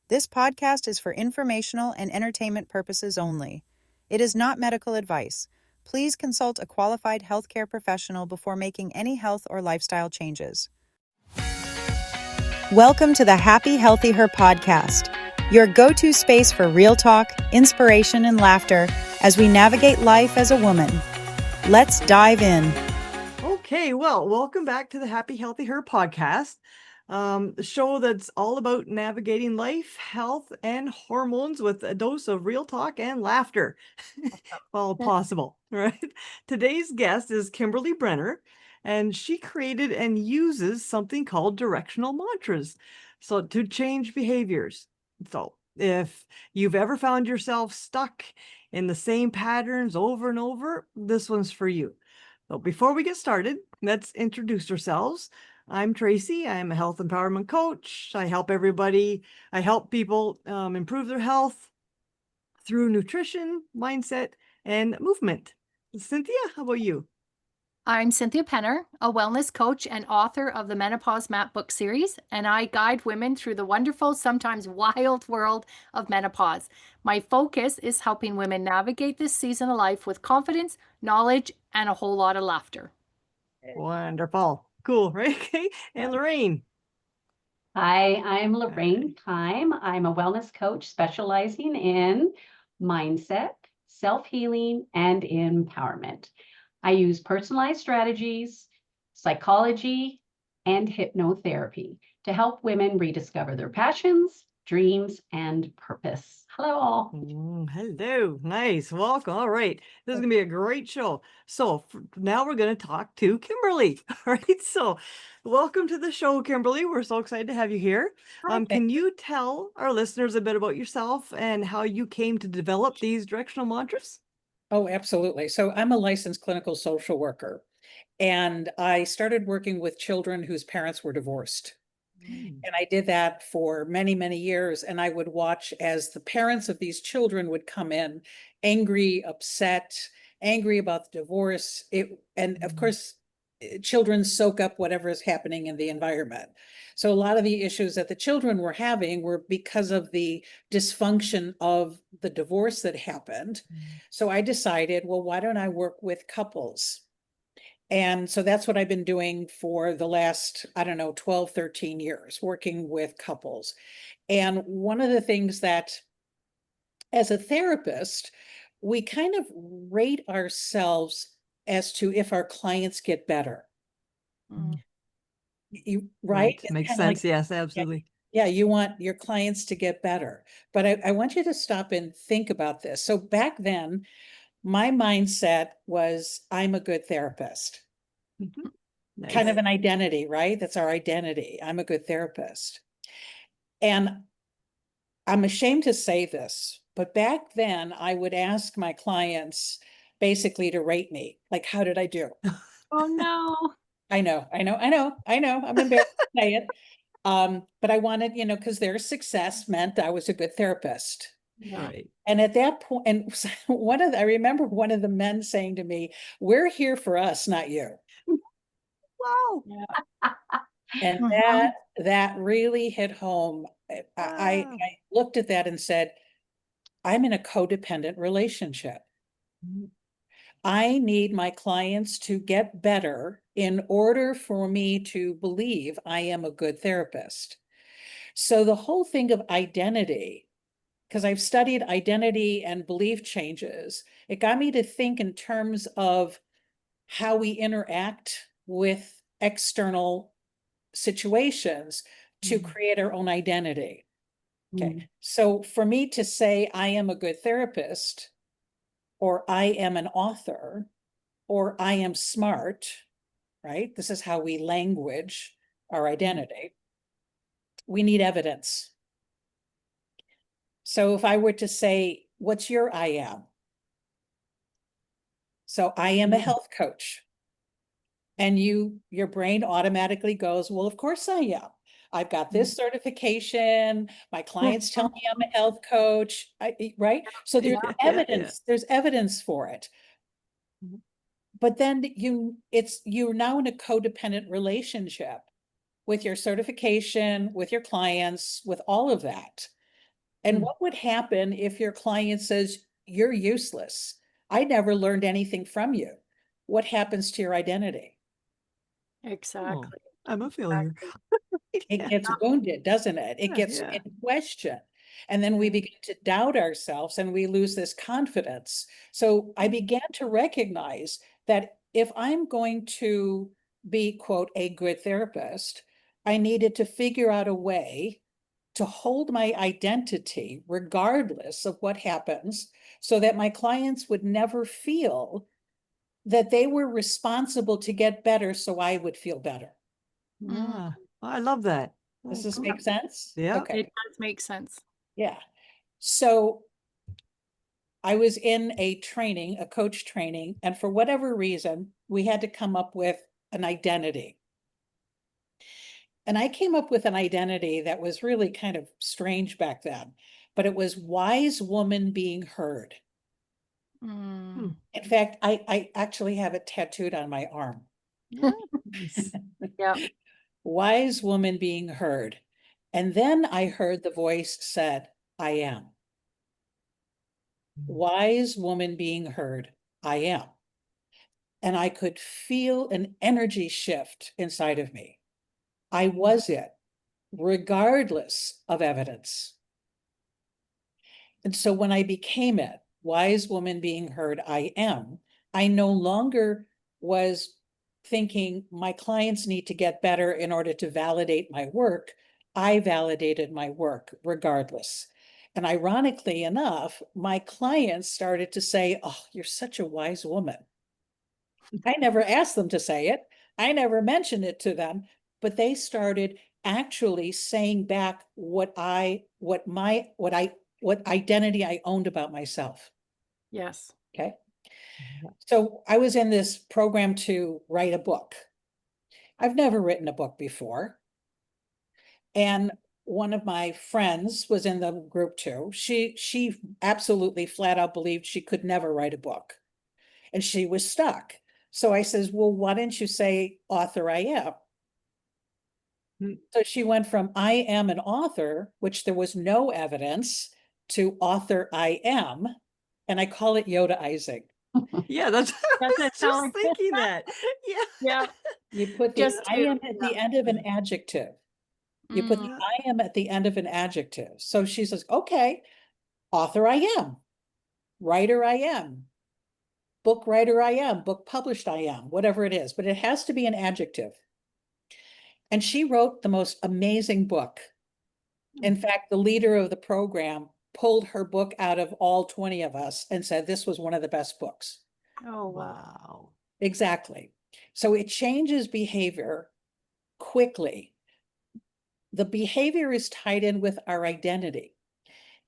This podcast is for informational and entertainment purposes only. It is not medical advice. Please consult a qualified healthcare professional before making any health or lifestyle changes. Welcome to the Happy Healthy Her podcast, your go-to space for real talk, inspiration, and laughter as we navigate life as a woman. Let's dive in. Okay, well, welcome back to the Happy Healthy Her podcast, the show that's all about navigating life, health, and hormones with a dose of real talk and laughter, all possible, right? Today's guest is Kimberly Brenner, and she created and uses something called directional mantras, so to change behaviors. So if you've ever found yourself stuck in the same patterns over and over, this one's for you. So before we get started, let's introduce ourselves. I'm Tracy. I'm a health empowerment coach. I help people improve their health through nutrition, mindset, and movement. Cynthia, how about you? I'm Cynthia Penner, a wellness coach and author of the Menopause Map book series, and I guide women through the wonderful, sometimes wild world of menopause. My focus is helping women navigate this season of life with confidence, knowledge, and a whole lot of laughter. Wonderful. Cool, right? Okay. And Lorraine. Hi, I'm Lorraine Kime. I'm a wellness coach specializing in mindset, self-healing, and empowerment. I use personalized strategies, psychology, and hypnotherapy to help women rediscover their passions, dreams, and purpose. Hello, all. Hello. Nice. Welcome. All right. This is going to be a great show. So now we're going to talk to Kimberly. All right. So welcome to the show, Kimberly. We're so excited to have you here. Can you tell our listeners a bit about yourself and how you came to develop these directional mantras? Oh, absolutely. So I'm a licensed clinical social worker, and I started working with children whose parents were divorced. And I did that for many, many years. And I would watch as the parents of these children would come in angry, upset, angry about the divorce. And of course, children soak up whatever is happening in the environment. So a lot of the issues that the children were having were because of the dysfunction of the divorce that happened. So I decided, well, why don't I work with couples? And so that's what I've been doing for the last, 12, 13 years, working with couples. And one of the things that, as a therapist, we kind of rate ourselves as to if our clients get better. Right? Makes sense. Yes, absolutely. Yeah, you want your clients to get better. But I want you to stop and think about this. So back then, my mindset was, I'm a good therapist. Nice. Kind of an identity, right? That's our identity. I'm a good therapist. And I'm ashamed to say this, but back then I would ask my clients basically to rate me. Like, how did I do? Oh, no. I know. I'm embarrassed to say it. But I wanted, because their success meant I was a good therapist. Right. And at that point, and I remember one of the men saying to me, "We're here for us, not you." Wow. And that really hit home. I looked at that and said, I'm in a codependent relationship. I need my clients to get better in order for me to believe I am a good therapist. So the whole thing of identity, because I've studied identity and belief changes, it got me to think in terms of how we interact with external situations to create our own identity. Okay. So for me to say I am a good therapist, or I am an author, or I am smart, right? This is how we language our identity. We need evidence. So if I were to say, what's your I am? So I am a health coach. And your brain automatically goes, well, of course I am. I've got this certification. My clients tell me I'm a health coach, right? So there's evidence. There's evidence for it. But then you're now in a codependent relationship with your certification, with your clients, with all of that. And what would happen if your client says, you're useless? I never learned anything from you. What happens to your identity? Exactly. I'm a failure. It gets wounded, doesn't it? It gets in question. And then we begin to doubt ourselves and we lose this confidence. So I began to recognize that if I'm going to be, quote, a good therapist, I needed to figure out a way to hold my identity regardless of what happens, so that my clients would never feel that they were responsible to get better so I would feel better. Ah, I love that. Does this make sense? Yeah. Okay. It does make sense. Yeah. So I was in a training, a coach training, and for whatever reason, we had to come up with an identity. And I came up with an identity that was really kind of strange back then, but it was wise woman being heard. Mm. In fact, I actually have it tattooed on my arm. Nice. Yeah. Wise woman being heard. And then I heard the voice said, I am. Wise woman being heard, I am. And I could feel an energy shift inside of me. I was it, regardless of evidence. And so when I became it, wise woman being heard, I am, I no longer was thinking my clients need to get better in order to validate my work. I validated my work regardless. And ironically enough, my clients started to say, oh, you're such a wise woman. I never asked them to say it. I never mentioned it to them, but they started actually saying back what identity I owned about myself. Yes. Okay. So I was in this program to write a book. I've never written a book before. And one of my friends was in the group too. She absolutely flat out believed she could never write a book. And she was stuck. So I says, well, why didn't you say author I am? So she went from I am an author, which there was no evidence, to author I am. And I call it Yodaizing. Yeah, that's I was sound just thinking that. Yeah. Yeah. You put the Just I to- am at the end of an adjective. You put the Mm. I am at the end of an adjective. So she says, okay, author I am, writer I am, book writer I am, book published I am, whatever it is, but it has to be an adjective. And she wrote the most amazing book. In fact, the leader of the program pulled her book out of all 20 of us and said this was one of the best books. Oh, wow. Wow. Exactly. So it changes behavior quickly. The behavior is tied in with our identity.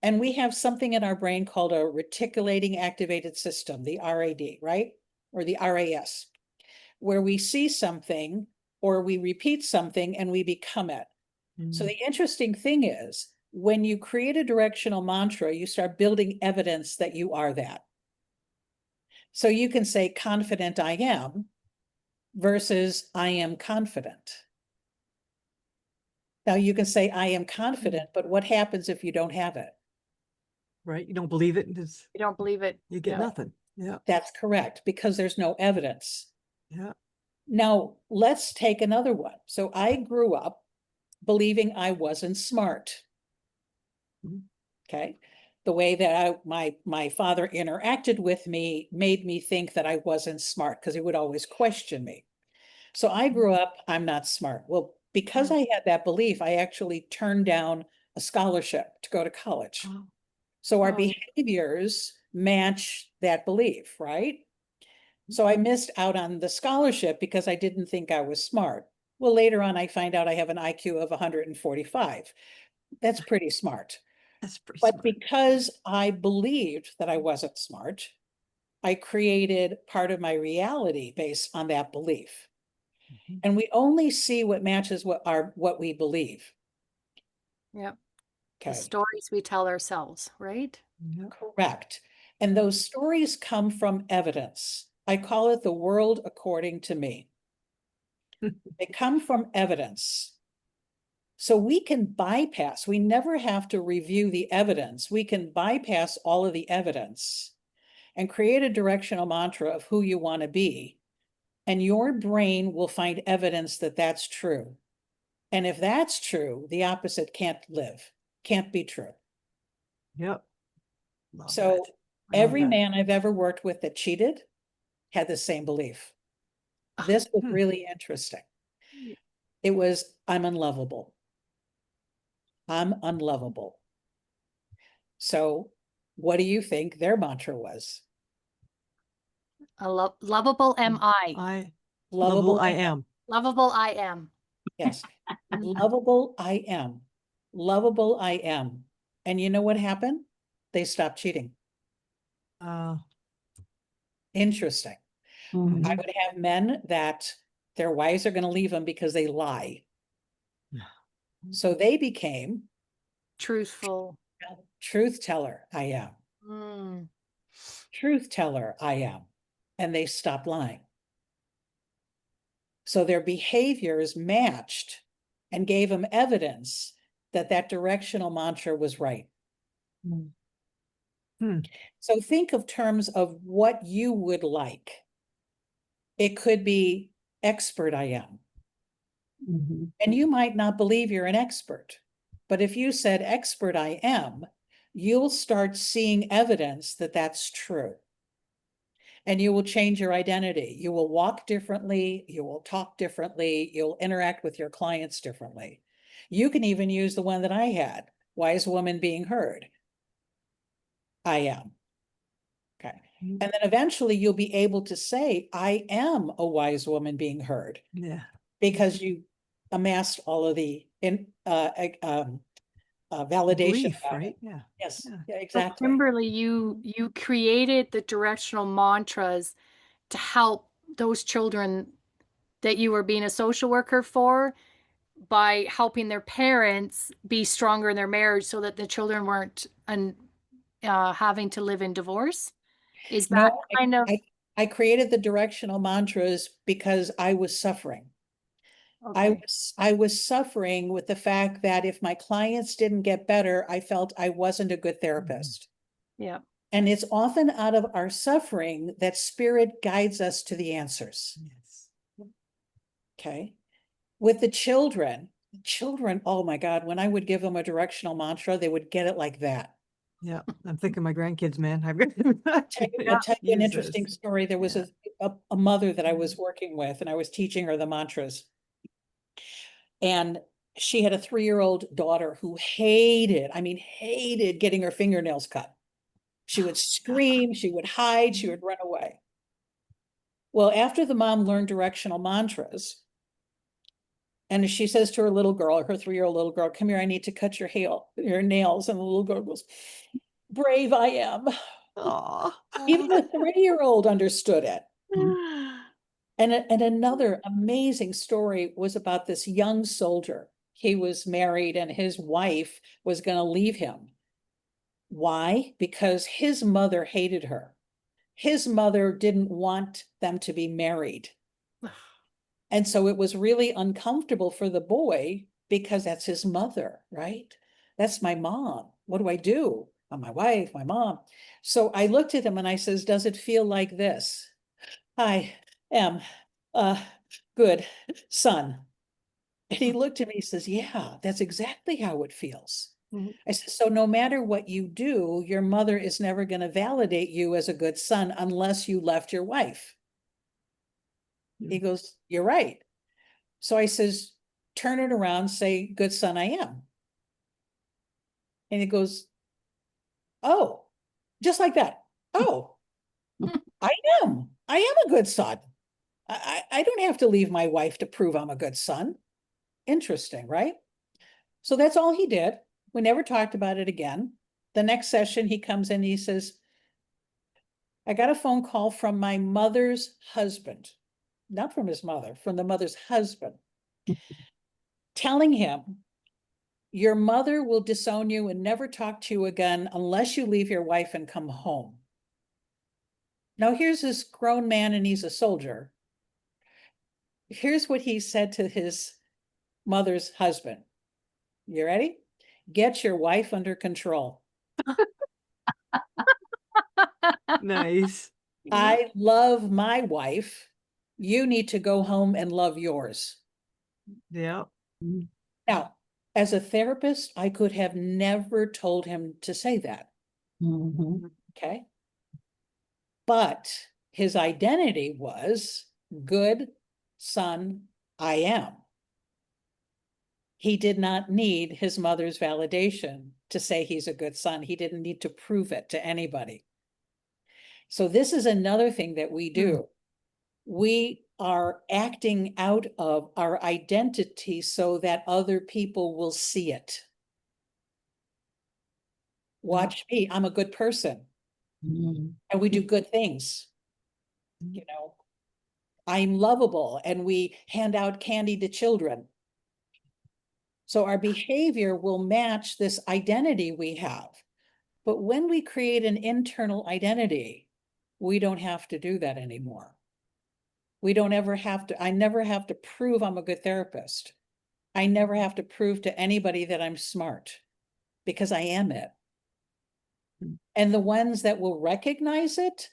And we have something in our brain called a reticulating activated system, the RAD, right? Or the RAS, where we see something or we repeat something and we become it. So the interesting thing is, when you create a directional mantra, you start building evidence that you are that. So you can say confident I am versus I am confident. Now you can say I am confident, but what happens if you don't have it? Right. You don't believe it. You don't believe it. You get Yeah. nothing. Yeah. That's correct, because there's no evidence. Yeah. Now let's take another one. So I grew up believing I wasn't smart. Okay. The way that my father interacted with me made me think that I wasn't smart because he would always question me. So I grew up, I'm not smart. Well, because I had that belief, I actually turned down a scholarship to go to college. Oh. So our Oh. behaviors match that belief, right? So I missed out on the scholarship because I didn't think I was smart. Well, later on, I find out I have an IQ of 145. That's pretty smart. That's pretty But smart. because I believed that I wasn't smart, I created part of my reality based on that belief. And we only see what matches what we believe. Yep. The Okay, stories we tell ourselves, right? Yeah. correct. And those stories come from evidence. I call it the world according to me. They come from evidence. So we can bypass, we never have to review the evidence. We can bypass all of the evidence and create a directional mantra of who you want to be. And your brain will find evidence that that's true. And if that's true, the opposite can't be true. Yep. Love So that. I love every that. man I've ever worked with that cheated had the same belief. This was really interesting. It was, I'm unlovable. I'm unlovable. So what do you think their mantra was? Lovable am I. Lovable I am. Lovable I am. Yes. Lovable I am. Lovable I am. And you know what happened? They stopped cheating. Interesting. Mhm. I would have men that their wives are going to leave them because they lie. So they became Truthful. truth teller I am. Mm. Truth teller I am. And they stopped lying. So their behaviors matched and gave them evidence that that directional mantra was right. So think of terms of what you would like. It could be expert I am. Mhm. And you might not believe you're an expert. But if you said expert I am, you'll start seeing evidence that that's true. And you will change your identity. You will walk differently. You will talk differently. You'll interact with your clients differently. You can even use the one that I had, wise woman being heard. I am. Okay. And then eventually you'll be able to say, I am a wise woman being heard. Yeah. Because you amassed all of the validation Belief, about right? it. Yeah. Yes, Yeah. yeah, So exactly. Kimberly, you created the directional mantras to help those children that you were being a social worker for by helping their parents be stronger in their marriage so that the children weren't having to live in divorce. Is that No, kind of I created the directional mantras because I was suffering. okay? I was suffering with the fact that if my clients didn't get better, I felt I wasn't a good therapist. Yeah. And it's often out of our suffering that spirit guides us to the answers. Yes. Okay. With the children, oh my God, when I would give them a directional mantra, they would get it like that. Yeah. I'm thinking my grandkids, man. I'll tell you an interesting story. There was a mother that I was working with, and I was teaching her the mantras. And she had a 3-year-old daughter who hated getting her fingernails cut. She would scream, she would hide, she would run away. Well, after the mom learned directional mantras, and she says to her little girl, her 3-year-old little girl, come here, I need to cut your nails. And the little girl goes, brave I am. Even the 3-year-old understood it. And another amazing story was about this young soldier. He was married and his wife was going to leave him. Why? Because his mother hated her. His mother didn't want them to be married. And so it was really uncomfortable for the boy because that's his mother, right? That's my mom. What do I do? I'm my wife, my mom. So I looked at him and I says, does it feel like this? I am a good son. And he looked at me, he says, yeah, that's exactly how it feels. I said, so no matter what you do, your mother is never going to validate you as a good son unless you left your wife. He goes, you're right. So I says, turn it around, say, good son I am. And he goes, oh, just like that. Oh, I am a good son. I don't have to leave my wife to prove I'm a good son. Interesting, right? So that's all he did. We never talked about it again. The next session he comes in, he says, I got a phone call from my mother's husband, not from his mother, from the mother's husband, telling him, your mother will disown you and never talk to you again unless you leave your wife and come home. Now, here's this grown man and he's a soldier. Here's what he said to his mother's husband. You ready? Get your wife under control. Nice. I love my wife. You need to go home and love yours. Yeah. Now, as a therapist, I could have never told him to say that. Mhm. Okay. But his identity was good son, I am. He did not need his mother's validation to say he's a good son. He didn't need to prove it to anybody. So this is another thing that we do. We are acting out of our identity so that other people will see it. Watch me, I'm a good person Mhm. and we do good things. You know, I'm lovable and we hand out candy to children. So our behavior will match this identity we have. But when we create an internal identity, we don't have to do that anymore. We don't ever have to, I never have to prove I'm a good therapist. I never have to prove to anybody that I'm smart because I am it. And the ones that will recognize it,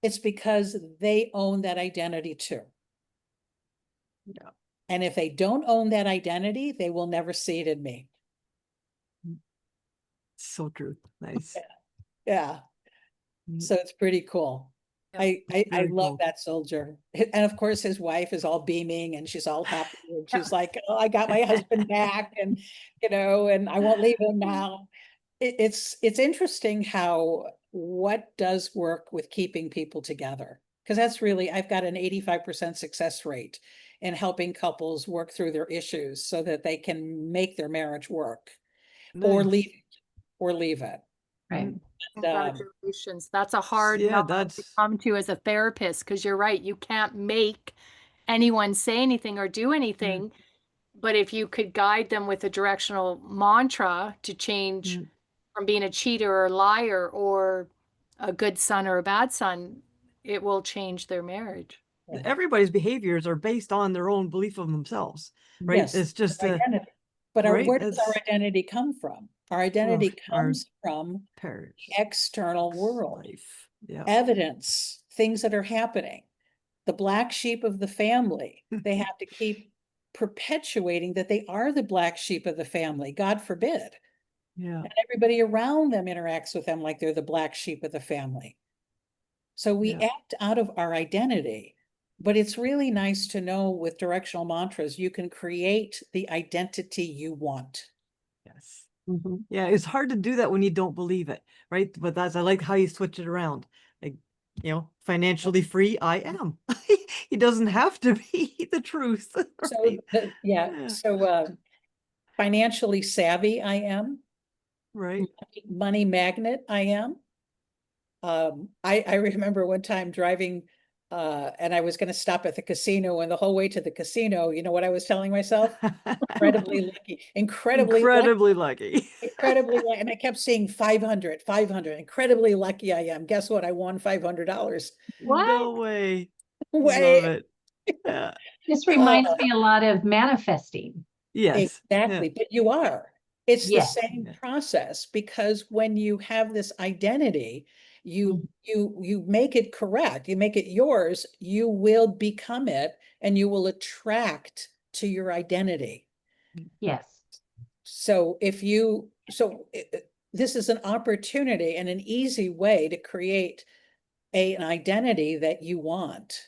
it's because they own that identity too. Yeah. And if they don't own that identity, they will never see it in me. So true. Nice. Yeah. Mm. So it's pretty cool. I Very love cool. that soldier. And of course his wife is all beaming and she's all happy and she's like, oh, I got my husband back and and I won't leave him now. It's interesting how what does work with keeping people together. Because that's really, I've got an 85% success rate in helping couples work through their issues so that they can make their marriage work or Nice. leave it. Right. Congratulations. That's a hard Yeah, number to that's come to as a therapist because you're right. You can't make anyone say anything or do anything. But if you could guide them with a directional mantra to change from being a cheater or a liar or a good son or a bad son, it will change their marriage. Yeah. everybody's behaviors are based on their own belief of themselves, right? Yes, It's just identity. But right? where does our identity come from? Our identity our comes from parents, the external world, life. Yeah. evidence, things that are happening. The black sheep of the family, they have to keep perpetuating that they are the black sheep of the family, God forbid. Yeah. And everybody around them interacts with them like they're the black sheep of the family. So we Yeah. act out of our identity. But it's really nice to know with directional mantras, you can create the identity you want. Yes. Mhm. Yeah, it's hard to do that when you don't believe it, right? But I like how you switch it around. Like, financially free, I am. It doesn't have to be the truth. Right? So financially savvy, I am. Right. Money magnet, I am. I remember one time driving and I was going to stop at the casino, and the whole way to the casino, you know what I was telling myself? Incredibly lucky, incredibly lucky. lucky. And I kept seeing 500, incredibly lucky I am. Guess what? I won $500. No way. Way. Love it. Yeah. This reminds me a lot of manifesting. Yes. Exactly. But you are. It's the Yes. same process, because when you have this identity, you make it correct, you make it yours, you will become it, and you will attract to your identity. Yes. So this is an opportunity and an easy way to create an identity that you want.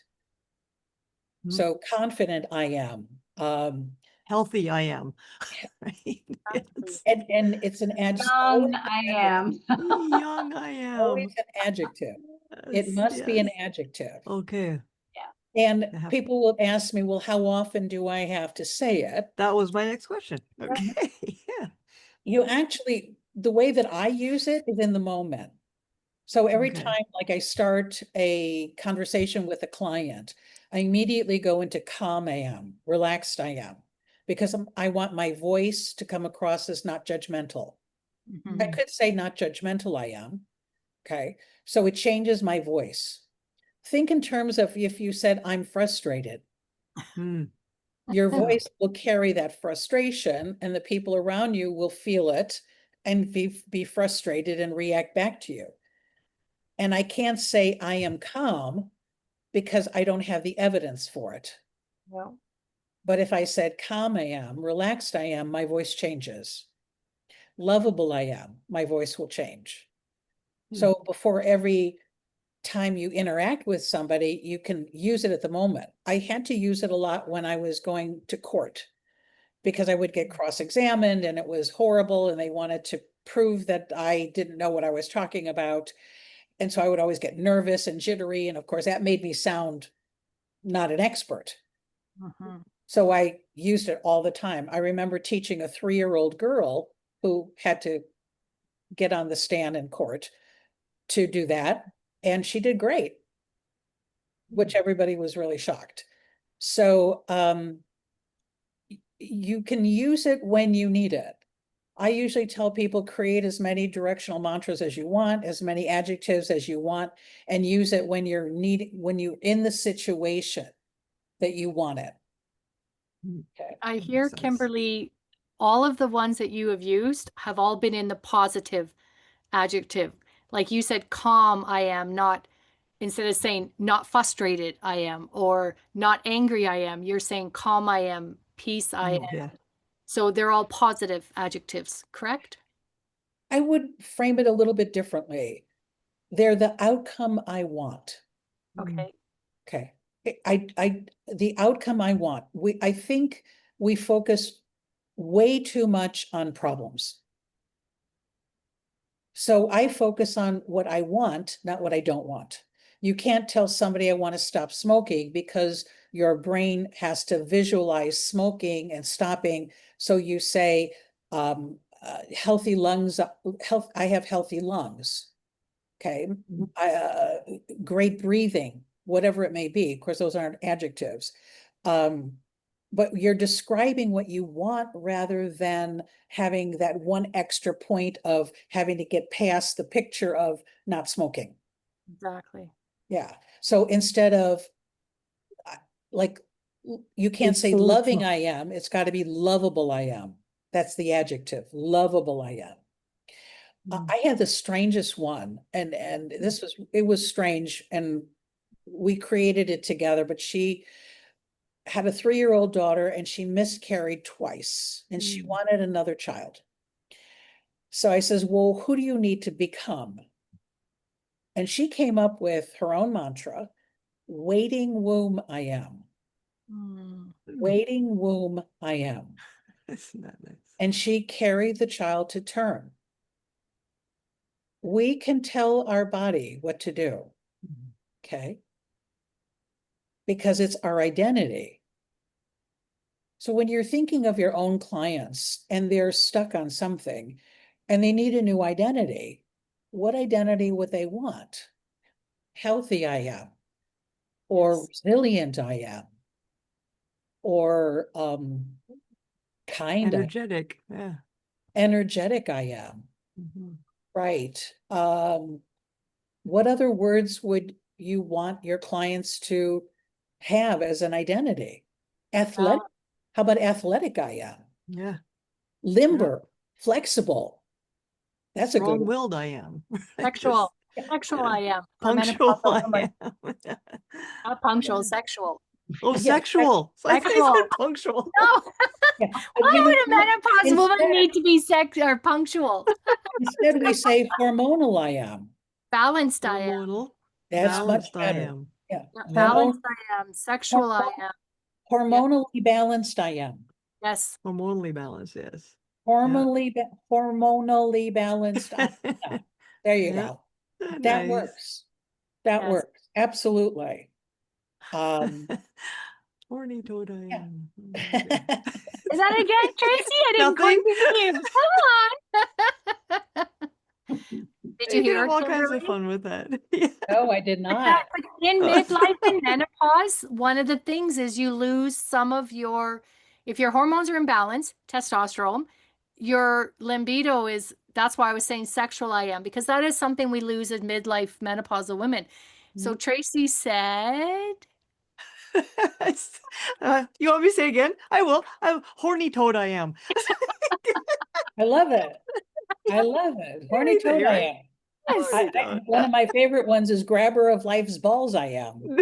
So confident I am. Healthy I am. Right? Yes. And it's an Young I am. Young I am. always an adjective. It Yes, must be an yes. adjective. Okay. And I have- people will ask me, well, how often do I have to say it? That was my next question. Okay. Yeah. You actually, the way that I use it is in the moment. So every Okay. time, like, I start a conversation with a client, I immediately go into calm I am, relaxed I am, because I want my voice to come across as not judgmental. I could say not judgmental I am. Okay. So it changes my voice. Think in terms of if you said, I'm frustrated. Your Yeah. voice will carry that frustration, and the people around you will feel it and be frustrated and react back to you. And I can't say I am calm because I don't have the evidence for it. No. But if I said calm I am, relaxed I am, my voice changes. Lovable I am, my voice will change. So before every time you interact with somebody, you can use it at the moment. I had to use it a lot when I was going to court because I would get cross-examined and it was horrible and they wanted to prove that I didn't know what I was talking about. And so I would always get nervous and jittery. And of course, that made me sound not an expert. Mhm. So I used it all the time. I remember teaching a 3-year-old girl who had to get on the stand in court to do that. And she did great, which everybody was really shocked. So you can use it when you need it. I usually tell people create as many directional mantras as you want, as many adjectives as you want, and use it when you're in the situation that you want it. Okay. I That hear, makes sense. Kimberly, all of the ones that you have used have all been in the positive adjective. Like you said, calm, I am, not, instead of saying not frustrated, I am, or not angry, I am, you're saying calm, I am, peace, I am. Yeah. So they're all positive adjectives, correct? I would frame it a little bit differently. They're the outcome I want. Okay. Okay. The outcome I want. I think we focus way too much on problems. So I focus on what I want, not what I don't want. You can't tell somebody I want to stop smoking because your brain has to visualize smoking and stopping. So you say, healthy lungs, I have healthy lungs. Okay. Great breathing, whatever it may be. Of course, those aren't adjectives. But you're describing what you want rather than having that one extra point of having to get past the picture of not smoking. Exactly. Yeah. So instead of like, you can't say loving I am, it's got to be lovable I am. That's the adjective, lovable I am. I had the strangest one, and it was strange, and we created it together, but she had a 3-year-old daughter and she miscarried twice and she wanted another child. So I says, well, who do you need to become? And she came up with her own mantra, waiting womb I am. Waiting womb I am. Isn't that nice? And she carried the child to term. We can tell our body what to do. Okay. Because it's our identity. So when you're thinking of your own clients and they're stuck on something and they need a new identity, what identity would they want? Healthy I am, or resilient I am, or kind, Energetic. Yeah. energetic I am. Right. What other words would you want your clients to have as an identity? Athletic. How about athletic I am? Yeah. Limber, flexible. That's a good one. Strong-willed I am. Sexual. Sexual I am. For Punctual menopausal I women. am. Not punctual, sexual. Oh, Yeah, sexual. I thought you Sexual. said punctual. No. Yeah, but Why you know would a what? menopause woman Instead- need to be or punctual? Instead, we say hormonal I am. Balanced I am. Hormonal. That's much Balanced I better. am. Yeah. Yeah, Yeah. balanced I am. Sexual I am. Hormonally balanced I am. Yes. Hormonally balanced, yes. Hormonally balanced I am. There you Yeah. go. That Nice. works. That Yes. works. Absolutely. Horny toad I Yeah. am. Is that again, Tracy? I didn't quite hear you. Come on. Did you You can hear have her, all kinds of Kimberly? fun with that. Yeah. No, I did not. But in midlife and menopause, one of the things is you lose some of your, if your hormones are imbalanced, testosterone, your libido is, that's why I was saying sexual I am, because that is something we lose as midlife menopausal women. So Tracy said, You want me to say again? I will. I'm horny toad. I am. I love it. I love it. Horny Anything, toad I right? am. Horny toad. One of my favorite ones is grabber of life's balls I am.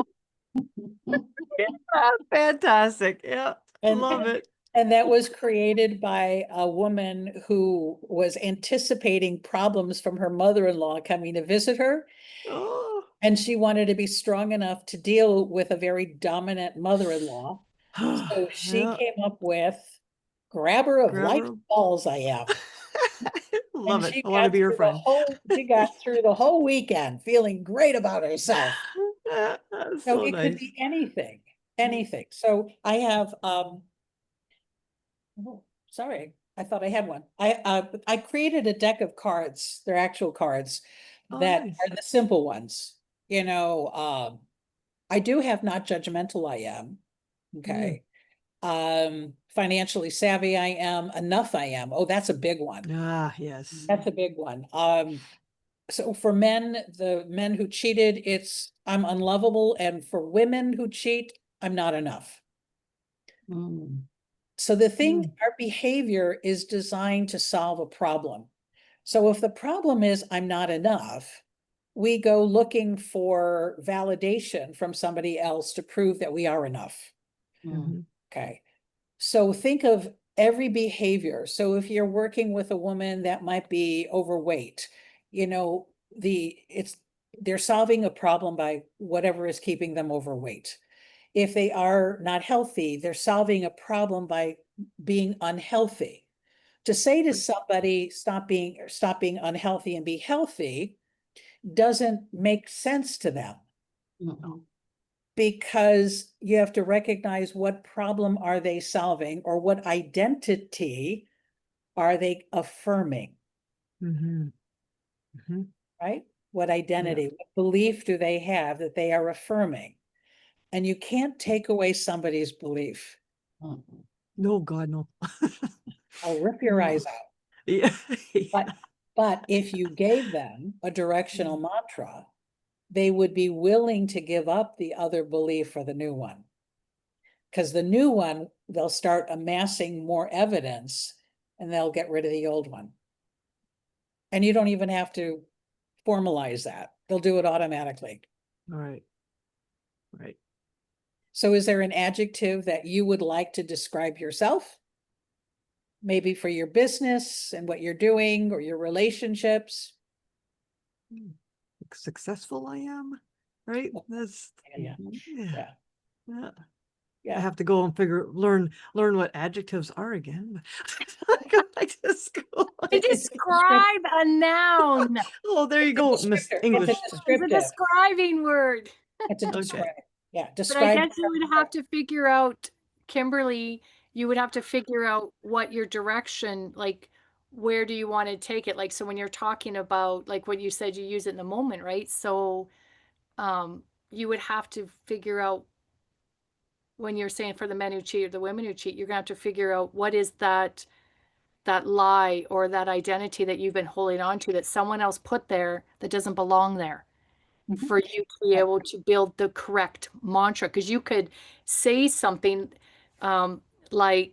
Fantastic. Yeah. And, Love it. and that was created by a woman who was anticipating problems from her mother-in-law coming to visit her. Oh. And she wanted to be strong enough to deal with a very dominant mother-in-law. So she Yeah. came up with grabber of life's Grabber. balls I am. Love And it. I want to be your friend. She got through the whole weekend feeling great about herself. That's So so it could nice. be anything, anything. So I have, oh, sorry, I thought I had one. I created a deck of cards. They're actual cards Oh, that nice. are the simple ones. You know, I do have not judgmental I am. Okay. Financially savvy I am, enough I am. Oh, that's a big one. Ah, yes. That's a big one. So for men, the men who cheated, it's I'm unlovable. And for women who cheat, I'm not enough. Mm. So the thing, our behavior is designed to solve a problem. So if the problem is I'm not enough, we go looking for validation from somebody else to prove that we are enough. Mhm. Okay. So think of every behavior. So if you're working with a woman that might be overweight, you know, they're solving a problem by whatever is keeping them overweight. If they are not healthy, they're solving a problem by being unhealthy. To say to somebody, stop being unhealthy and be healthy doesn't make sense to them. Mm. Because you have to recognize what problem are they solving or what identity are they affirming, Mhm. Mhm. right? What identity, what belief do they have that they are affirming? And you can't take away somebody's belief. Mm. No, God, no. I'll rip your eyes out. Yeah. But if you gave them a directional mantra, they would be willing to give up the other belief for the new one. Because the new one, they'll start amassing more evidence and they'll get rid of the old one. And you don't even have to formalize that. They'll do it automatically. Right. Right. So is there an adjective that you would like to describe yourself? Maybe for your business and what you're doing or your relationships? Successful I am, right? That's Yeah. yeah. Yeah. I have to go and learn what adjectives are again. I go back to school. To describe a noun. Oh, there you go, Miss English. It's a It's a descriptive. describing word. It's a Okay. describe. Yeah, But I describe. guess you would have to figure out, Kimberly, you would have to figure out what your direction, like, where do you want to take it? Like, so when you're talking about, like what you said, you use it in the moment, right? So, you would have to figure out when you're saying for the men who cheat or the women who cheat, you're gonna have to figure out what is that lie or that identity that you've been holding on to that someone else put there that doesn't belong there. For you to be able to build the correct mantra, because you could say something um, like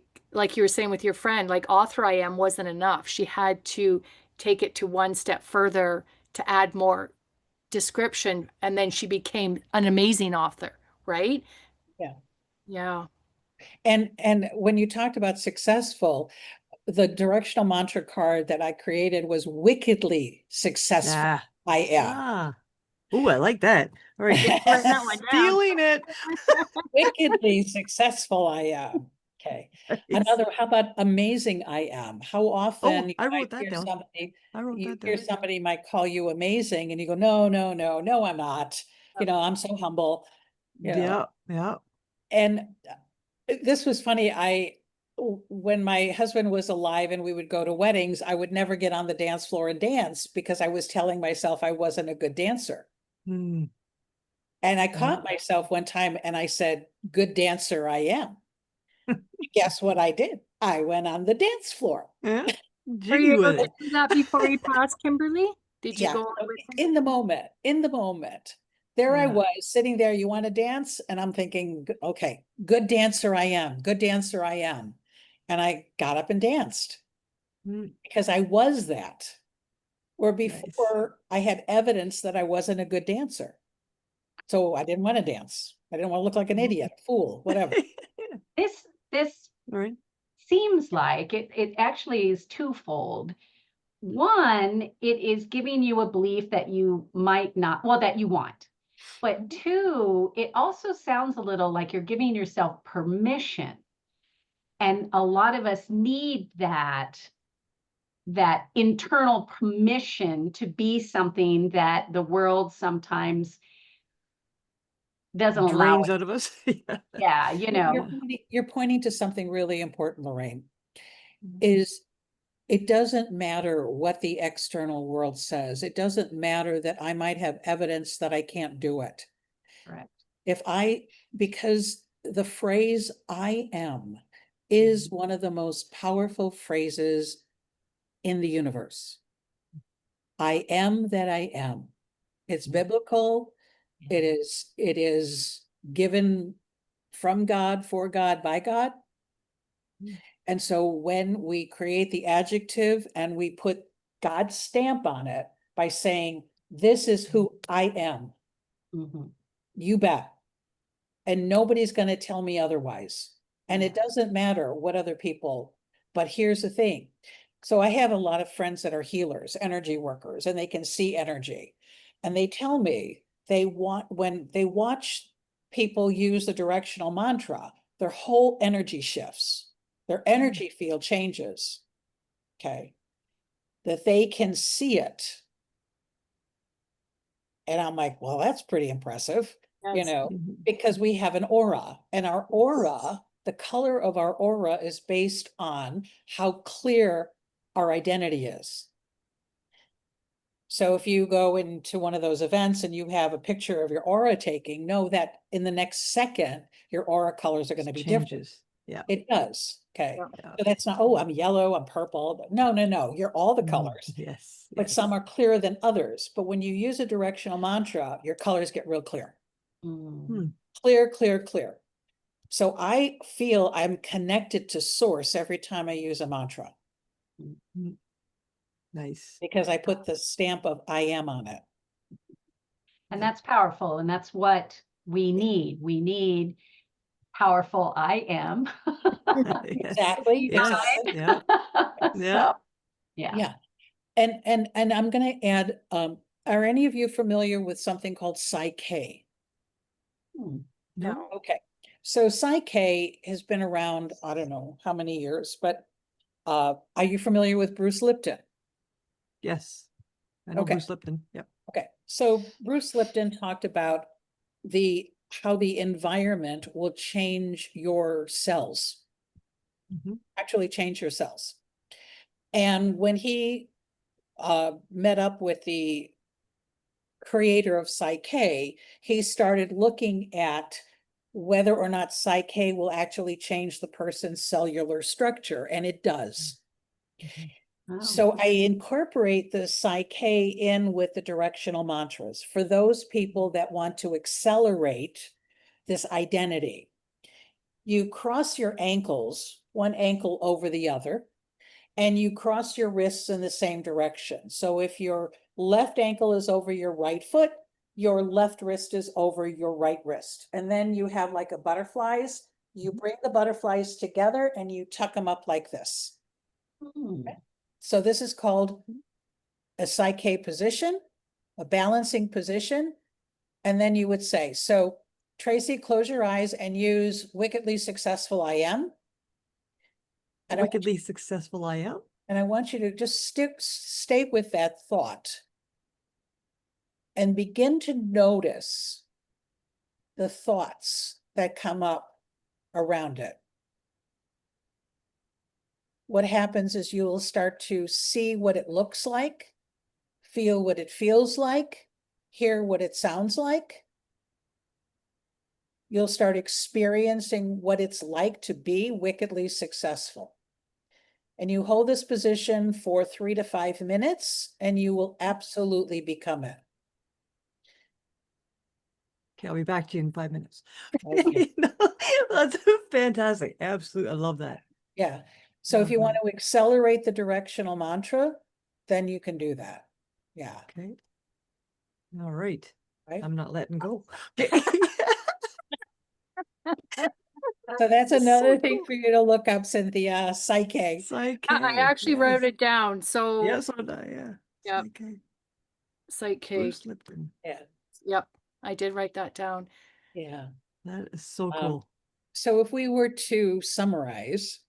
you were saying with your friend, like author I am wasn't enough. She had to take it to one step further to add more description, and then she became an amazing author, right? Yeah. Yeah. And when you talked about successful, the directional mantra card that I created was wickedly successful. Yeah. I am. Ah. Oh, I like that. All right. Write that one down. Stealing it. Wickedly successful I am. Okay. Another, how about amazing I am? How often I you wrote might that hear down. somebody, I wrote you that hear down. somebody might call you amazing and you go, no, no, no, no, I'm not. You know, I'm so humble. You know. Yeah. Yeah. And this was funny. When my husband was alive and we would go to weddings, I would never get on the dance floor and dance because I was telling myself I wasn't a good dancer. Hmm. And I caught myself one time and I said, good dancer I am. Guess what I did? I went on the dance floor. Yeah. Were Jiggy you with able it. to do that before you passed, Kimberly? Did you Yeah, go on with in the moment, There I Yeah. was sitting there, you want to dance? And I'm thinking, okay, good dancer I am, good dancer I am. And I got up and danced Mm, because I was that. Or nice. before I had evidence that I wasn't a good dancer. So I didn't want to dance. I didn't want to look like an idiot, a fool, whatever. This Right. seems like it actually is twofold. One, it is giving you a belief that you might not, well, that you want. But two, it also sounds a little like you're giving yourself permission. And a lot of us need that internal permission to be something that the world sometimes doesn't allow Drains it. out of us. Yeah. Yeah, you know. You're pointing to something really important, Lorraine, is it doesn't matter what the external world says. It doesn't matter that I might have evidence that I can't do it. Correct. Because the phrase I am is one of the most powerful phrases in the universe. I am that I am. It's biblical. It is given from God, for God, by God. And so when we create the adjective and we put God's stamp on it by saying, this is who I am, Mhm. you bet. And nobody's going to tell me otherwise. And it Yeah. doesn't matter what other people, but here's the thing. So I have a lot of friends that are healers, energy workers, and they can see energy. And they tell me when they watch people use the directional mantra, their whole energy shifts, their energy field changes. Okay. That they can see it. And I'm like, well, that's pretty impressive, Yes. Mhm. because we have an aura, and our aura, the color of our aura is based on how clear our identity is. So if you go into one of those events and you have a picture of your aura taking, know that in the next second, your aura colors are going to be different. Changes. Yeah. It does. Okay. Yeah. So that's not, oh, I'm yellow, I'm purple. No, no, no. You're all the Mm, colors, yes. but some are clearer than others. But when you use a directional mantra, your colors get real clear. Mm. Clear, clear, clear. So I feel I'm connected to source every time I use a mantra Mm, nice. because I put the stamp of I am on it. And that's powerful. And that's what we need. We need powerful I am. Exactly. Yes. Exactly. Yeah. Yeah. So, yeah. Yeah. And I'm going to add, are any of you familiar with something called Psyche? Hmm. No. Okay. So Psyche has been around, I don't know how many years, but are you familiar with Bruce Lipton? Yes. I know Okay. Bruce Lipton. Yep. Okay. So Bruce Lipton talked about how the environment will change your cells, actually change your cells. And when he met up with the creator of Psyche, he started looking at whether or not Psyche will actually change the person's cellular structure, and it does. Oh. So I incorporate the Psyche in with the directional mantras for those people that want to accelerate this identity. You cross your ankles, one ankle over the other, and you cross your wrists in the same direction. So if your left ankle is over your right foot, your left wrist is over your right wrist. And then you have like a butterflies. You bring the butterflies together and you tuck them up like this. Hmm. So this is called a Psyche position, a balancing position. And then you would say, so Tracy, close your eyes and use wickedly successful I am. And Wickedly successful I am. I want you to just stay with that thought and begin to notice the thoughts that come up around it. What happens is you will start to see what it looks like, feel what it feels like, hear what it sounds like. You'll start experiencing what it's like to be wickedly successful. And you hold this position for 3 to 5 minutes, and you will absolutely become it. Okay, I'll be back to you in 5 minutes. Okay. That's fantastic. Absolutely. I love that. Yeah. So if you Love want to accelerate the directional mantra, then you can do that. Yeah. Okay. All right. Right. I'm not letting go. So that's That's another so thing cool. for you to look up, Cynthia, psyche. Psyche. I actually wrote Yes. it down. So Yes, I know, yeah. Yep. Psyche. Psyche. Bruce Lipton. Yeah. Yep. I did write that down. Yeah. That is so cool. So if we were to summarize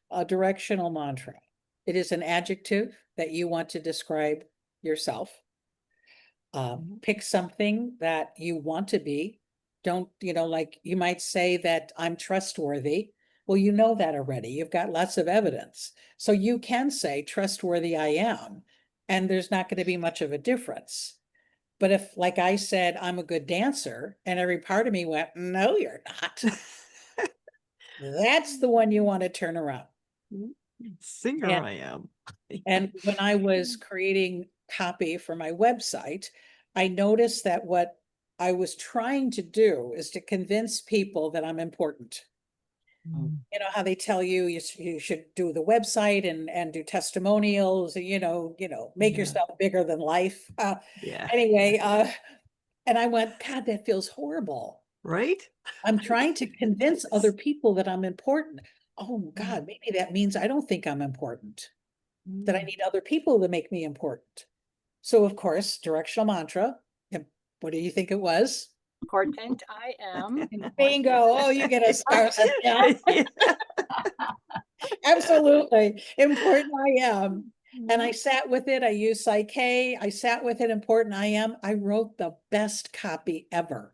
a directional mantra, it is an adjective that you want to describe yourself. Pick something that you want to be. Don't, like you might say that I'm trustworthy. Well, you know that already. You've got lots of evidence. So you can say trustworthy I am, and there's not going to be much of a difference. But if, like I said, I'm a good dancer, and every part of me went, no, you're not. That's the one you want to turn around. Singer And, I am. and when I was creating copy for my website, I noticed that what I was trying to do is to convince people that I'm important. You know how they tell you you should do the website and do testimonials, make Yeah. yourself bigger than life. Yeah. Anyway, and I went, God, that feels horrible. Right? I'm trying to convince other people that I'm important. Oh God, maybe that means I don't think I'm important, that I need other people to make me important. So of course, directional mantra, what do you think it was? Important I am. Bingo. Oh, you get a star. Yeah, absolutely. Important I am. And I sat with it. I used Psyche. I sat with it. Important I am. I wrote the best copy ever.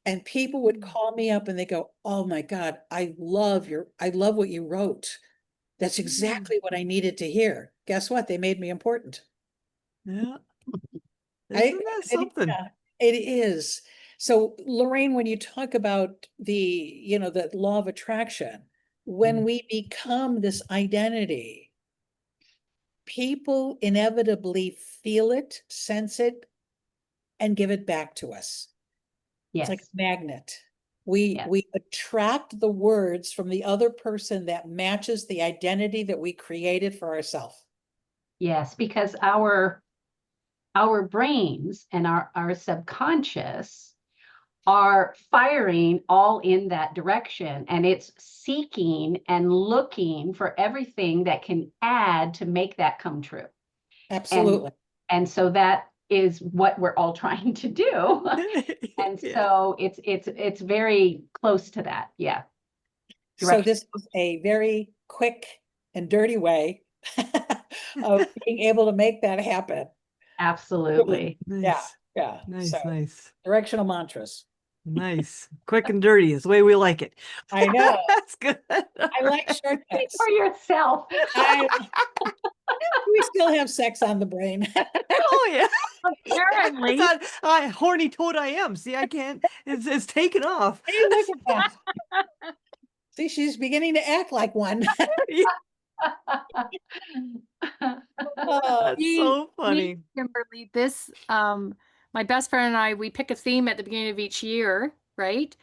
And people would call me up and they go, oh my God, I love what you wrote. That's exactly what I needed to hear. Guess what? They made me important. Yeah. I, Isn't that something? yeah, it is. So Lorraine, when you talk about the law of attraction, when we become this identity, people inevitably feel it, sense it, and give it back to us. It's like Yes. a magnet. We Yes. we attract the words from the other person that matches the identity that we created for ourselves. Yes, because our brains and our subconscious are firing all in that direction, and it's seeking and looking for everything that can add to make that come true. Absolutely. And so that is what we're all trying to do. And so it's very close to that. Yeah. So this is a very quick and dirty way of being able to make that happen. Absolutely. Nice. Yeah. Nice, So nice. directional mantras. Nice. Quick and dirty is the way we like it. I know. That's good. I like Speak shortcuts. for yourself. We still have sex on the brain. Oh yeah. Apparently. I thought, horny toad I am. See, I can't. It's taken off. Hey, look at that. See, she's beginning to act like one. That's so funny. Kimberly, this my best friend and I, we pick a theme at the beginning of each year, right?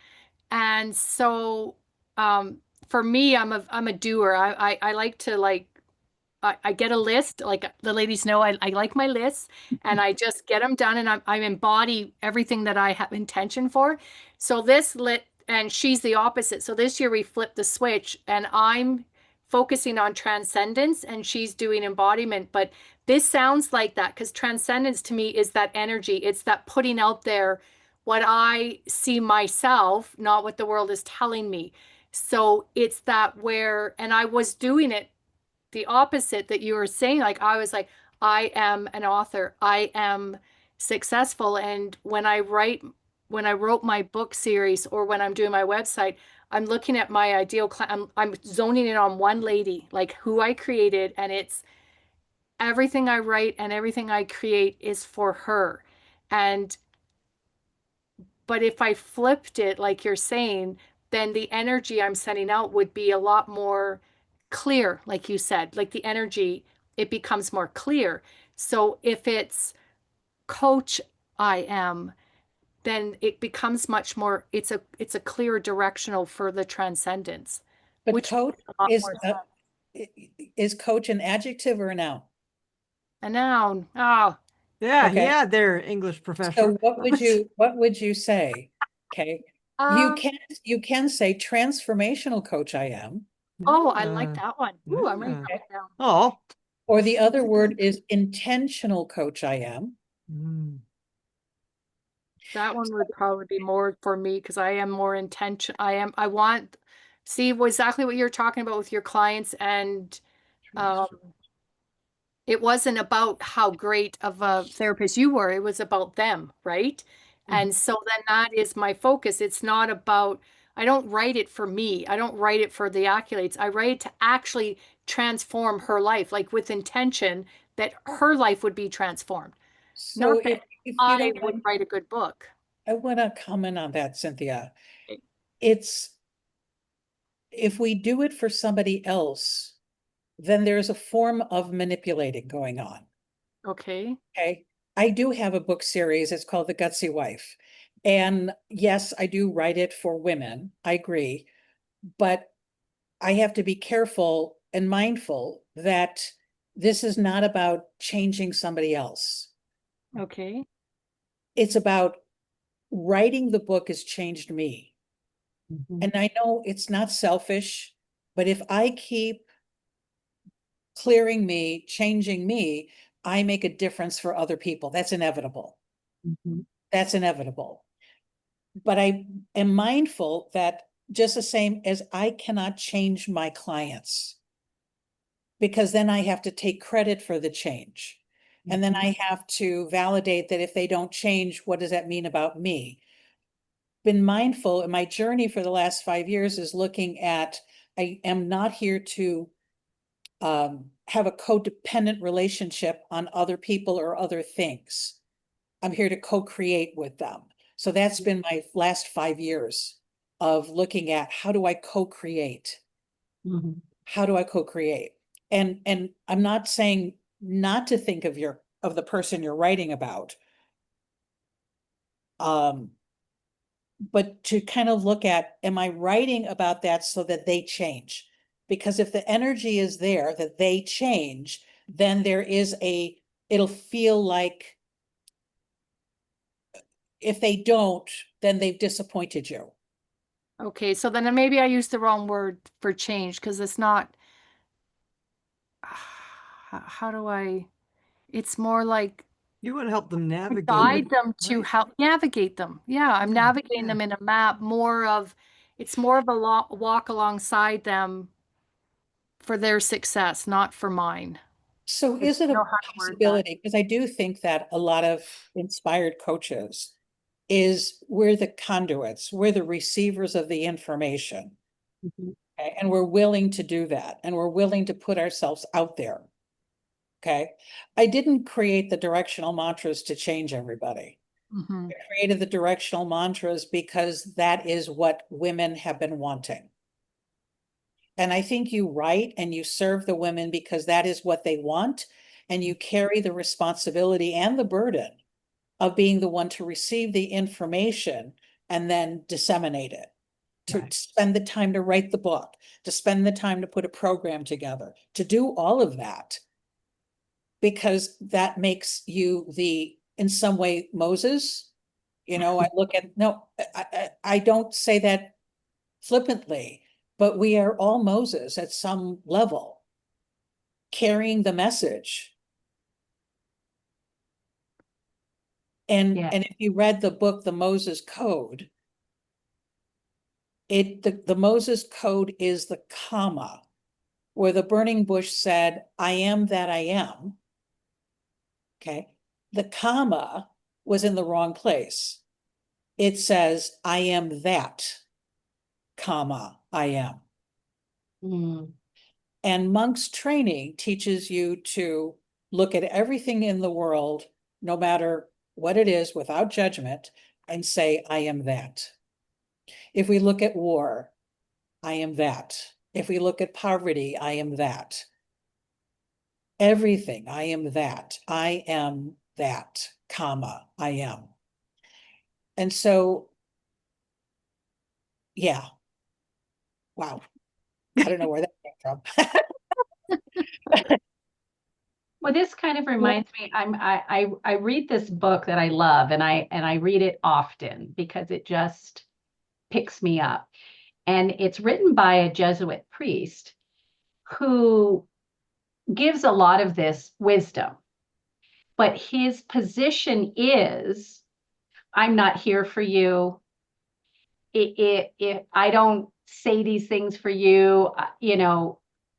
And so for me, I'm a doer. I like to I get a list, like the ladies know I like my lists, and I just get them done, and I embody everything that I have intention for. So this lit, and she's the opposite. So this year we flipped the switch, and I'm focusing on transcendence, and she's doing embodiment. But this sounds like that because transcendence to me is that energy. It's that putting out there what I see myself, not what the world is telling me. So it's that where, and I was doing it the opposite that you were saying. Like I was like, I am an author. I am successful. And when I wrote my book series or when I'm doing my website, I'm looking at my ideal client. I'm zoning in on one lady, like who I created, and it's everything I write and everything I create is for her. And but if I flipped it, like you're saying, then the energy I'm sending out would be a lot more clear, like you said, like the energy, it becomes more clear. So if it's coach I am, then it becomes much more, it's a clear directional for the transcendence, But which coach makes a lot is more sense. is coach an adjective or a noun? A noun. Oh, Yeah, Okay. yeah, there, English So professor. what would you say? Okay. um, You can say transformational coach I am, oh, I like Yeah, that one. Ooh, I'm writing yeah. that one down. Oh. or the other Like word that. is intentional coach I am. Mm. That one would probably be more for me because I am more intention. I want, see exactly what you're talking about with your clients. And um, it wasn't about how great of a therapist you were, it was about them, right? And so then that is my focus. It's not about, I don't write it for me. I don't write it for the accolades. I write it to actually transform her life, like with intention that her life would be transformed. So Not that if you I don't would mind, write a good book. I want to comment on that, Cynthia. It's if we do it for somebody else, then there's a form of manipulating going on. Okay. Okay. I do have a book series. It's called The Gutsy Wife. And yes, I do write it for women. I agree. But I have to be careful and mindful that this is not about changing somebody else. Okay. It's about writing the book has changed me. And I know it's not selfish, but if I keep clearing me, changing me, I make a difference for other people. That's inevitable. That's inevitable. But I am mindful that just the same as I cannot change my clients, because then I have to take credit for the change. And then I have to validate that if they don't change, what does that mean about me? Been mindful in my journey for the last 5 years is looking at, I am not here to have a codependent relationship on other people or other things. I'm here to co-create with them. So that's been my last 5 years of looking at how do I co-create? How do I co-create? And I'm not saying not to think of the person you're writing about. But to kind of look at, am I writing about that so that they change? Because if the energy is there that they change, then it'll feel like if they don't, then they've disappointed you. Okay. So then maybe I used the wrong word for change because it's not, how do I, it's more like You want to help them navigate guide it, them to right? help navigate them. Yeah, I'm navigating them in a map, it's more of a walk alongside them for their success, not for mine. So If is it you a know how to word that. possibility? Because I do think that a lot of inspired coaches is we're the conduits, we're the receivers of the information. Okay? And we're willing to do that. And we're willing to put ourselves out there. Okay. I didn't create the directional mantras to change everybody. I created the directional mantras because that is what women have been wanting. And I think you write and you serve the women because that is what they want. And you carry the responsibility and the burden of being the one to receive the information and then disseminate it, to spend the time to write the book, to spend the time to put a program together, to do all of that. Because that makes you in some way, Moses. I look at, no, I don't say that flippantly, but we are all Moses at some level, carrying the message. And if you read the book, The Moses Code, the Moses Code is the comma where the burning bush said, I am that I am. Okay. The comma was in the wrong place. It says, I am that, comma, I am. And monk's training teaches you to look at everything in the world, no matter what it is, without judgment, and say, I am that. If we look at war, I am that. If we look at poverty, I am that. Everything, I am that. I am that, comma, I am. And so, yeah. Wow. I don't know where that came from. Well, this kind of reminds me, I read this book that I love, and I read it often because it just picks me up. And it's written by a Jesuit priest who gives a lot of this wisdom. But his position is, I'm not here for you. If I don't say these things for you,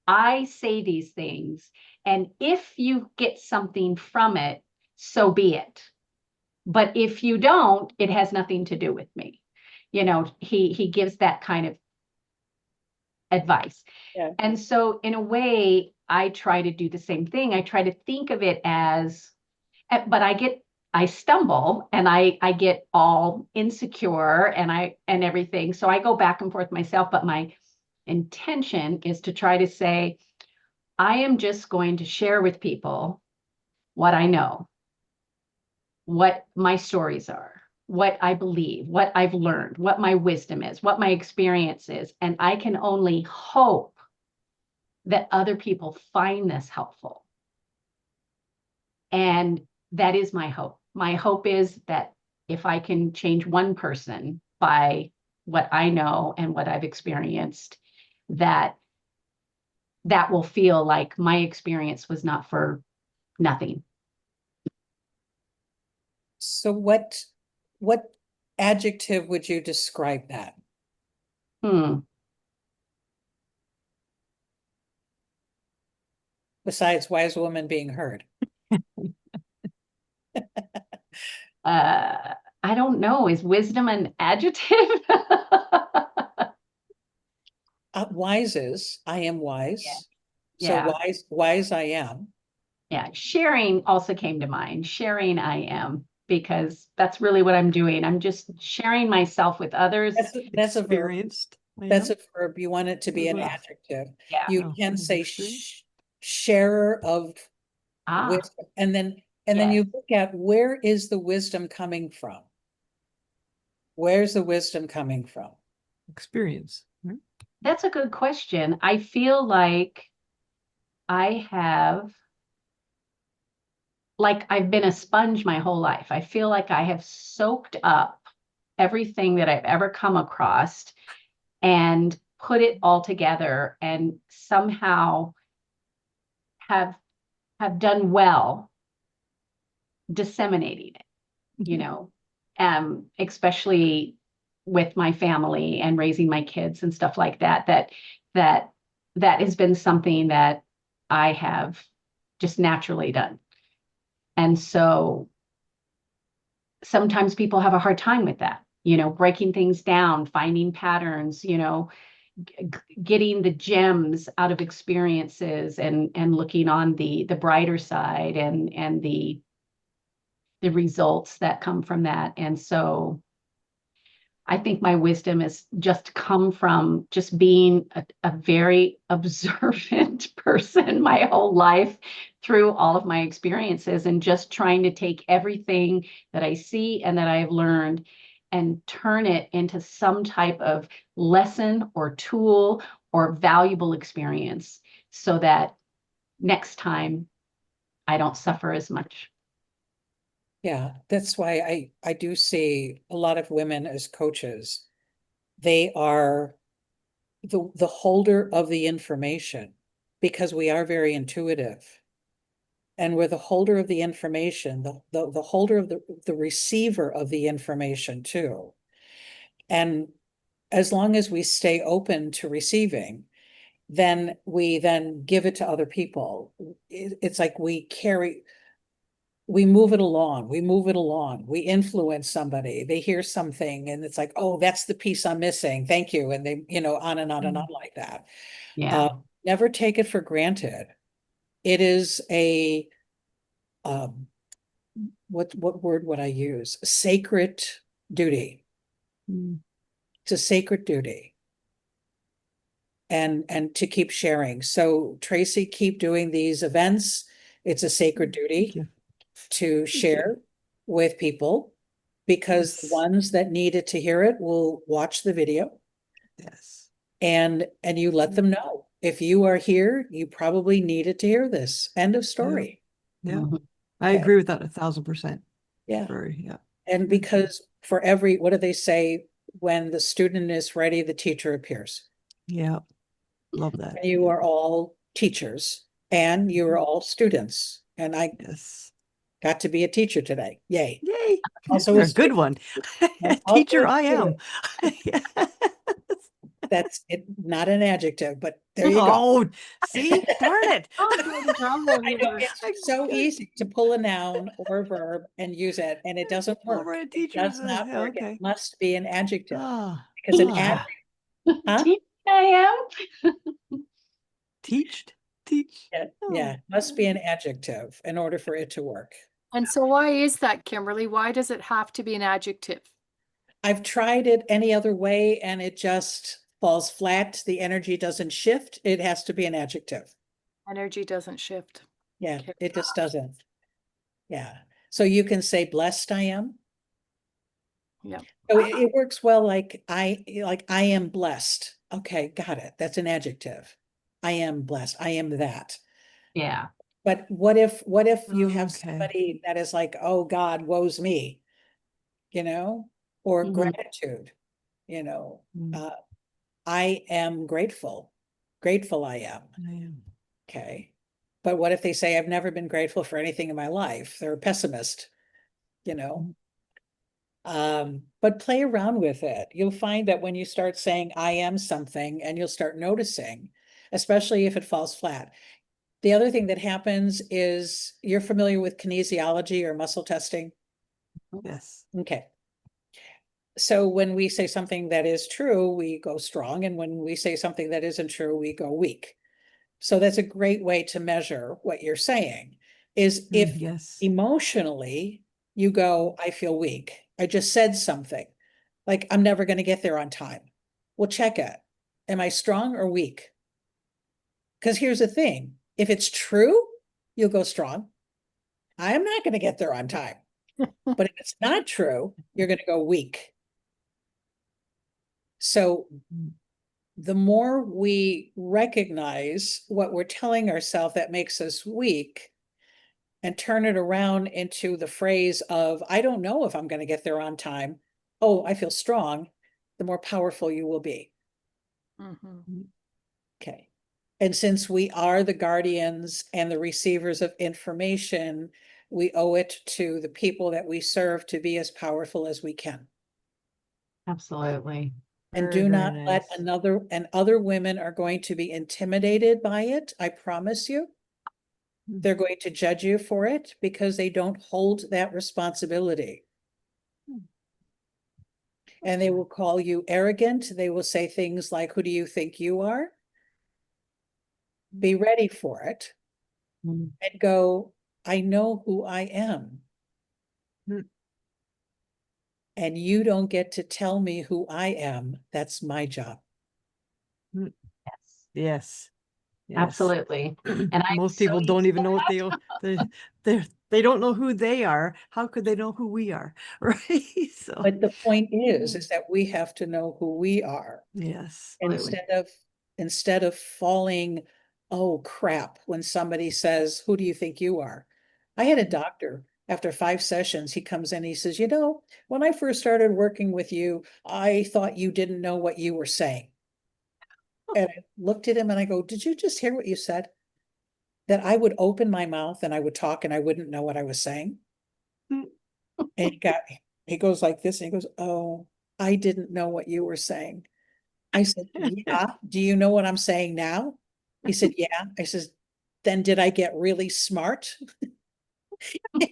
I say these things. And if you get something from it, so be it. But if you don't, it has nothing to do with me. He gives that kind of advice. Yeah. And so in a way, I try to do the same thing. I try to think of it as, but I stumble and I get all insecure and everything. So I go back and forth myself, but my intention is to try to say, I am just going to share with people what I know, what my stories are, what I believe, what I've learned, what my wisdom is, what my experience is. And I can only hope that other people find this helpful. And that is my hope. My hope is that if I can change one person by what I know and what I've experienced, that will feel like my experience was not for nothing. So what adjective would you describe that? Besides wise woman being heard. I don't know. Is wisdom an adjective? Wise is, I am wise. Yeah. So wise I am. Yeah. Sharing also came to mind. Sharing I am, because that's really what I'm doing. I'm just sharing myself with others. That's a verb. Experienced. That's a verb. You want it to be an Well, adjective. Yeah. You can say Experience. sharer of wisdom. And then Yes. you look at, where is the wisdom coming from? Where's the wisdom coming from? Experience. Right? That's a good question. I feel like I've been a sponge my whole life. I feel like I have soaked up everything that I've ever come across and put it all together and somehow have done well disseminating it, especially with my family and raising my kids and stuff like that, that has been something that I have just naturally done. And so sometimes people have a hard time with that, breaking things down, finding patterns, getting the gems out of experiences and looking on the brighter side and the results that come from that. And so I think my wisdom has just come from just being a very observant person my whole life through all of my experiences, and just trying to take everything that I see and that I've learned and turn it into some type of lesson or tool or valuable experience, so that next time I don't suffer as much. Yeah, that's why I do see a lot of women as coaches. They are the holder of the information, because we are very intuitive. And we're the holder of the information, the holder of the receiver of the information too. And as long as we stay open to receiving, then we then give it to other people. It's like we move it along, we influence somebody, they hear something and it's like, oh, that's the piece I'm missing, thank you. And they, on and on and on like that. Yeah. Never take it for granted. It is a, what word would I use? Sacred duty. It's a sacred duty. And to keep sharing. So Tracy, keep doing these events. It's a sacred duty to share with people. because the Yes. ones that needed to hear it will watch the video, Yes. and you let them know, if you are here, you probably needed to hear this. End of story. Yeah. Mhm. I Okay. agree with that 1,000%. Yeah. Yeah. And because for every, what do they say? When the student is ready, the teacher appears. Yeah. Love that. And you are all teachers and you are all students. And I Yes. got to be a teacher today. Yay. Yay. Also You're a a good student. one. I'm also Teacher, a I am. student. That's it, not an adjective, but there you go. Oh, see, darn it. Oh, bravo, I know it's so easy to pull a noun or a verb and use it, and it doesn't work. Over a It teacher does is not yeah, work. okay. It must be an adjective, Ah, because an ah. adjective, huh? Teach I am. Teach. Yeah, must be an adjective in order for it to work. And so why is that, Kimberly? Why does it have to be an adjective? I've tried it any other way and it just falls flat. The energy doesn't shift. It has to be an adjective. Energy doesn't shift. Yeah, Okay. it just doesn't. Yeah. So you can say blessed I am. Yeah. So it works well, like I am blessed. Okay, got it. That's an adjective. I am blessed. I am that. Yeah. But what if you have Okay. somebody that is like, oh God, woe's me, or Mhm. gratitude, you know, Mm. I am grateful. Grateful I am. I am. Okay. But what if they say, I've never been grateful for anything in my life? They're a pessimist, you know. But play around with it. You'll find that when you start saying I am something, and you'll start noticing, especially if it falls flat. The other thing that happens is, you're familiar with kinesiology or muscle testing. Yes. Okay. So when we say something that is true, we go strong. And when we say something that isn't true, we go weak. So that's a great way to measure what you're saying, is if Yes. emotionally you go, I feel weak. I just said something like, I'm never going to get there on time. Well, check it. Am I strong or weak? Because here's the thing. If it's true, you'll go strong. I am not going to get there on time. But if it's not true, you're going to go weak. So the more we recognize what we're telling ourselves that makes us weak, and turn it around into the phrase of, I don't know if I'm going to get there on time. Oh, I feel strong, the more powerful you will be. Mhm. Okay. And since we are the guardians and the receivers of information, we owe it to the people that we serve to be as powerful as we can. Absolutely. And Very, do very not let nice. other women are going to be intimidated by it. I promise you. They're going to judge you for it because they don't hold that responsibility. And they will call you arrogant. They will say things like, who do you think you are? Be ready for it Mhm. and go, I know who I am. Mm. And you don't get to tell me who I am. That's my job. Yes. Yes. Yes. Absolutely. And I'm Most so people don't used even to know what that. they don't know who they are. How could they know who we are? Right. So But the point is that we have to know who we are. yes. Absolutely. Instead of falling, oh crap, when somebody says, who do you think you are? I had a doctor, after 5 sessions, he comes in, he says, when I first started working with you, I thought you didn't know what you were saying. And I looked at him and I go, did you just hear what you said? That I would open my mouth and I would talk and I wouldn't know what I was saying. Mm. And he goes like this and he goes, oh, I didn't know what you were saying. I said, yeah, do you know what I'm saying now? He said, yeah. I says, then did I get really smart? And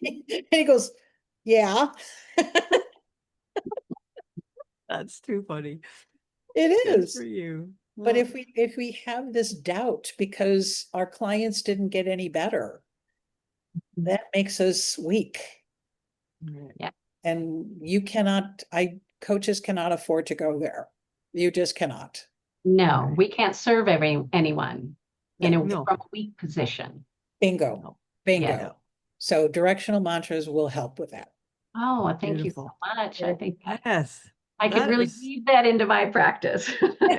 he goes, yeah. That's too funny. It Good is. for you. But Well, if we have this doubt because our clients didn't get any better, that makes us weak. Yeah. And coaches cannot afford to go there. You just cannot. No, Right. we can't serve anyone No. from a weak position. Bingo. No. Bingo. Yeah. So directional mantras will help with that. Oh, thank you Beautiful. so much. I think Yes. I could That really is weave that into my practice.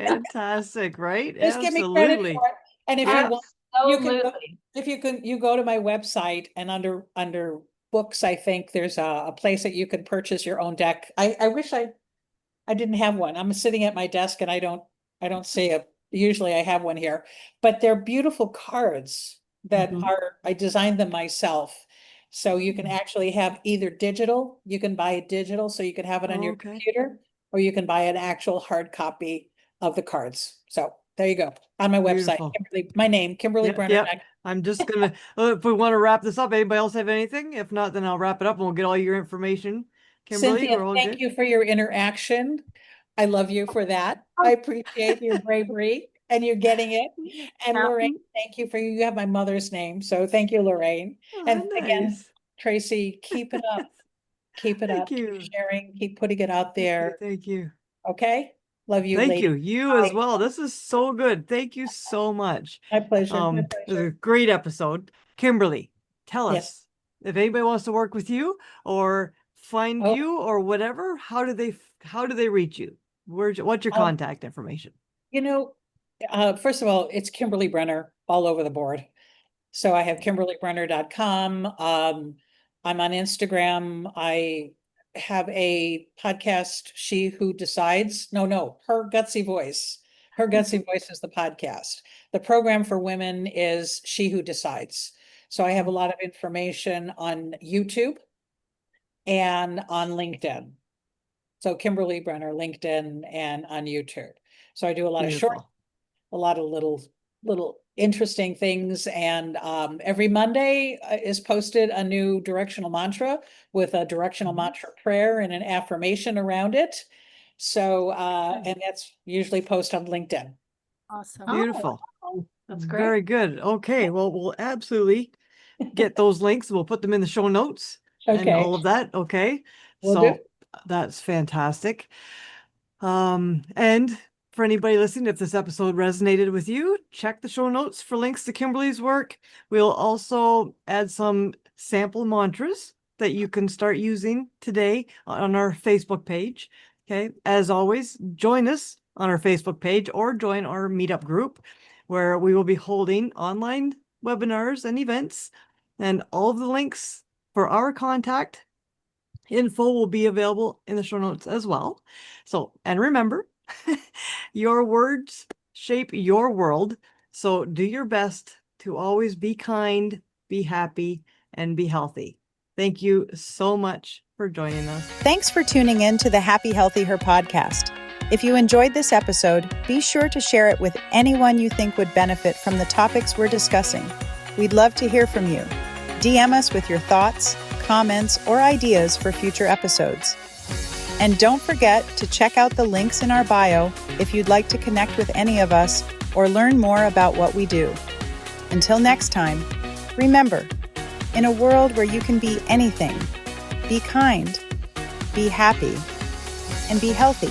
fantastic, right? Just give me credit Absolutely. for it. And if you want, you can go, Absolutely. if you go to my website and under books, I think there's a place that you can purchase your own deck. I wish I didn't have one. I'm sitting at my desk and I don't see it. Usually I have one here, but they're beautiful cards that Mhm. I designed them myself. So you can actually have either digital, you can buy it digital, so you can have it on your Okay. computer, or you can buy an actual hard copy of the cards. So there you go. On my website, Beautiful. Kimberly, my name, Kimberly Yep, Brenner. yep. I'm just gonna, if we want to wrap this up, anybody else have anything? If not, then I'll wrap it up and we'll get all your information. Kimberly, Cynthia, we're all thank good. you for your interaction. I love you for that. I appreciate your bravery and you getting it. And Yeah. Lorraine, thank you for you have my mother's name. So thank you, Lorraine. And again, Nice. Tracy, keep it up. Keep it Thank up. Keep you. sharing. Keep putting it out there. Thank you. Okay. Love you, Thank you. lady. You as Bye. well. This is so good. Thank you so much. My pleasure. My It was a pleasure. great episode. Kimberly, tell Yes. us if anybody wants to work with you or find Oh, you or whatever, how do they reach you? What's your um, contact information? First of all, it's Kimberly Brenner all over the board. So I have KimberlyBrenner.com. I'm on Instagram. I have a podcast, She Who Decides. No, Her Gutsy Voice. Her Gutsy Voice is the podcast. The program for women is She Who Decides. So I have a lot of information on YouTube and on LinkedIn. So Kimberly Brenner, LinkedIn and on YouTube. So I do a lot of short, Beautiful. a lot of little interesting things. And every Monday is posted a new directional mantra with a directional mantra prayer and an affirmation around it. So and that's usually posted on LinkedIn. Awesome. Beautiful. Oh, that's Very great. good. Okay. Well, we'll absolutely get those links. We'll put them in the show notes and Okay, all of that. Okay. will do. So that's fantastic. And for anybody listening, if this episode resonated with you, check the show notes for links to Kimberly's work. We'll also add some sample mantras that you can start using today on our Facebook page. Okay. As always, join us on our Facebook page or join our meetup group where we will be holding online webinars and events, and all of the links for our contact info will be available in the show notes as well. So, and remember, your words shape your world. So do your best to always be kind, be happy, and be healthy. Thank you so much for joining us. Thanks for tuning in to the Happy Healthy Her podcast. If you enjoyed this episode, be sure to share it with anyone you think would benefit from the topics we're discussing. We'd love to hear from you. DM us with your thoughts, comments, or ideas for future episodes. And don't forget to check out the links in our bio if you'd like to connect with any of us or learn more about what we do. Until next time, remember, in a world where you can be anything, be kind, be happy, and be healthy.